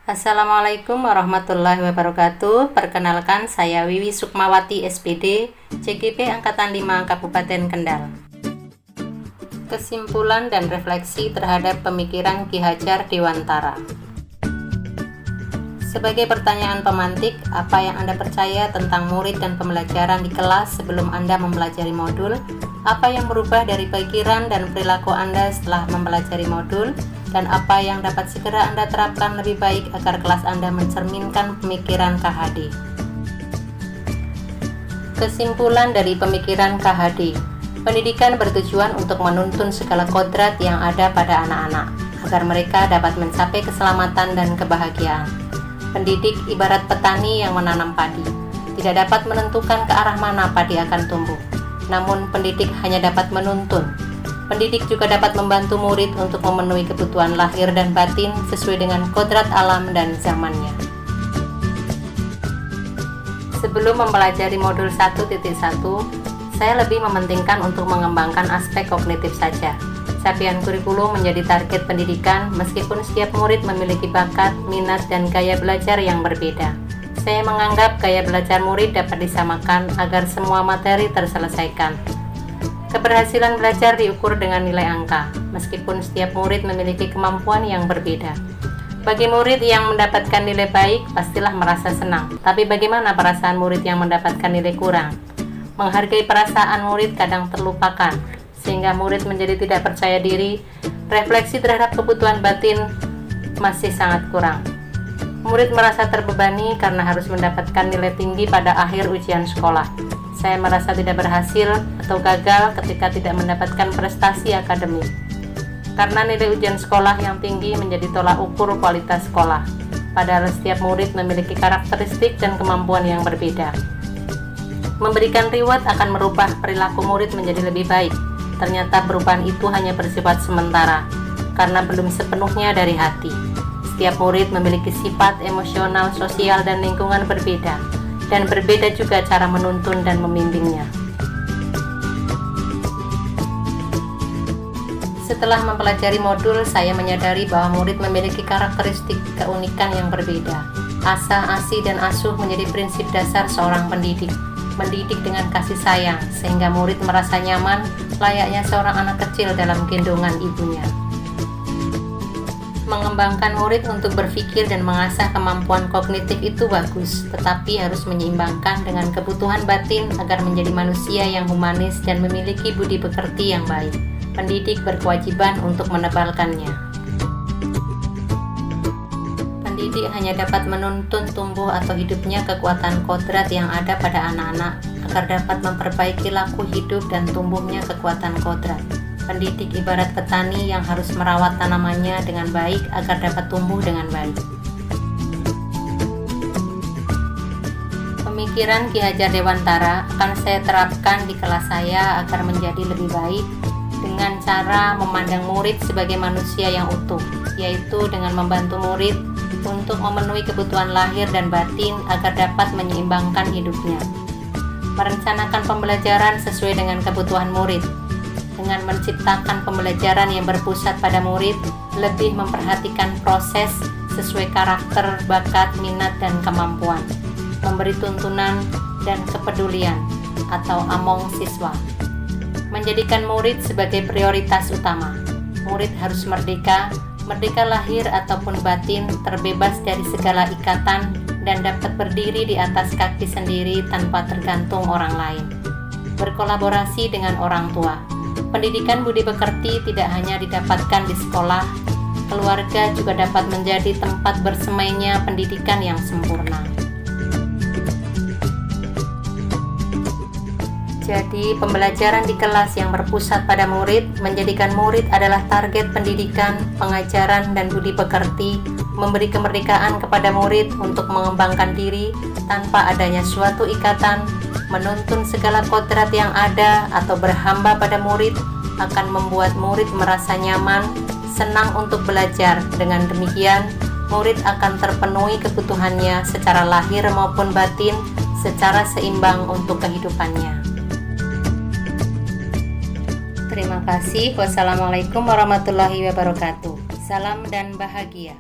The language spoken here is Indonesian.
Assalamualaikum warahmatullahi wabarakatuh. Perkenalkan, saya Wiwi Sukmawati SPD, CGP Angkatan 5 Kabupaten Kendal. Kesimpulan dan refleksi terhadap pemikiran Ki Hajar Dewantara. Sebagai pertanyaan pemantik, apa yang Anda percaya tentang murid dan pembelajaran di kelas sebelum Anda mempelajari modul? Apa yang berubah dari pikiran dan perilaku Anda setelah mempelajari modul? Dan apa yang dapat segera Anda terapkan lebih baik agar kelas Anda mencerminkan pemikiran KHD? Kesimpulan dari pemikiran KHD. Pendidikan bertujuan untuk menuntun segala kodrat yang ada pada anak-anak, agar mereka dapat mencapai keselamatan dan kebahagiaan. Pendidik ibarat petani yang menanam padi, tidak dapat menentukan ke arah mana padi akan tumbuh, namun pendidik hanya dapat menuntun. Pendidik juga dapat membantu murid untuk memenuhi kebutuhan lahir dan batin sesuai dengan kodrat alam dan zamannya. Sebelum mempelajari modul 1.1, saya lebih mementingkan untuk mengembangkan aspek kognitif saja. Capaian kurikulum menjadi target pendidikan meskipun setiap murid memiliki bakat, minat, dan gaya belajar yang berbeda. Saya menganggap gaya belajar murid dapat disamakan agar semua materi terselesaikan. Keberhasilan belajar diukur dengan nilai angka, meskipun setiap murid memiliki kemampuan yang berbeda. Bagi murid yang mendapatkan nilai baik, pastilah merasa senang. Tapi bagaimana perasaan murid yang mendapatkan nilai kurang? Menghargai perasaan murid kadang terlupakan, sehingga murid menjadi tidak percaya diri. Refleksi terhadap kebutuhan batin masih sangat kurang. Murid merasa terbebani karena harus mendapatkan nilai tinggi pada akhir ujian sekolah. Saya merasa tidak berhasil atau gagal ketika tidak mendapatkan prestasi akademik. Karena nilai ujian sekolah yang tinggi menjadi tolak ukur kualitas sekolah. Padahal setiap murid memiliki karakteristik dan kemampuan yang berbeda. Memberikan reward akan merubah perilaku murid menjadi lebih baik. Ternyata perubahan itu hanya bersifat sementara, karena belum sepenuhnya dari hati. Setiap murid memiliki sifat emosional, sosial, dan lingkungan berbeda. Dan berbeda juga cara menuntun dan membimbingnya. Setelah mempelajari modul, saya menyadari bahwa murid memiliki karakteristik keunikan yang berbeda. Asah, asih, dan asuh menjadi prinsip dasar seorang pendidik. Mendidik dengan kasih sayang, sehingga murid merasa nyaman, layaknya seorang anak kecil dalam gendongan ibunya. Mengembangkan murid untuk berpikir dan mengasah kemampuan kognitif itu bagus, tetapi harus menyeimbangkan dengan kebutuhan batin agar menjadi manusia yang humanis dan memiliki budi pekerti yang baik. Pendidik berkewajiban untuk menebalkannya. Pendidik hanya dapat menuntun tumbuh atau hidupnya kekuatan kodrat yang ada pada anak-anak agar dapat memperbaiki laku hidup dan tumbuhnya kekuatan kodrat. Pendidik ibarat petani yang harus merawat tanamannya dengan baik agar dapat tumbuh dengan baik. Pemikiran Ki Hajar Dewantara akan saya terapkan di kelas saya agar menjadi lebih baik dengan cara memandang murid sebagai manusia yang utuh, yaitu dengan membantu murid untuk memenuhi kebutuhan lahir dan batin agar dapat menyeimbangkan hidupnya. Merencanakan pembelajaran sesuai dengan kebutuhan murid. Dengan menciptakan pembelajaran yang berpusat pada murid, lebih memperhatikan proses sesuai karakter, bakat, minat, dan kemampuan, memberi tuntunan dan kepedulian atau among siswa, menjadikan murid sebagai prioritas utama. Murid harus merdeka lahir ataupun batin, terbebas dari segala ikatan, dan dapat berdiri di atas kaki sendiri tanpa tergantung orang lain. Berkolaborasi dengan orang tua. Pendidikan budi pekerti tidak hanya didapatkan di sekolah, keluarga juga dapat menjadi tempat bersemainya pendidikan yang sempurna. Jadi, pembelajaran di kelas yang berpusat pada murid menjadikan murid adalah target pendidikan, pengajaran, dan budi pekerti, memberi kemerdekaan kepada murid untuk mengembangkan diri tanpa adanya suatu ikatan, menuntun segala kodrat yang ada atau berhamba pada murid akan membuat murid merasa nyaman, senang untuk belajar. Dengan demikian, murid akan terpenuhi kebutuhannya secara lahir maupun batin secara seimbang untuk kehidupannya. Terima kasih. Wassalamualaikum warahmatullahi wabarakatuh. Salam dan bahagia.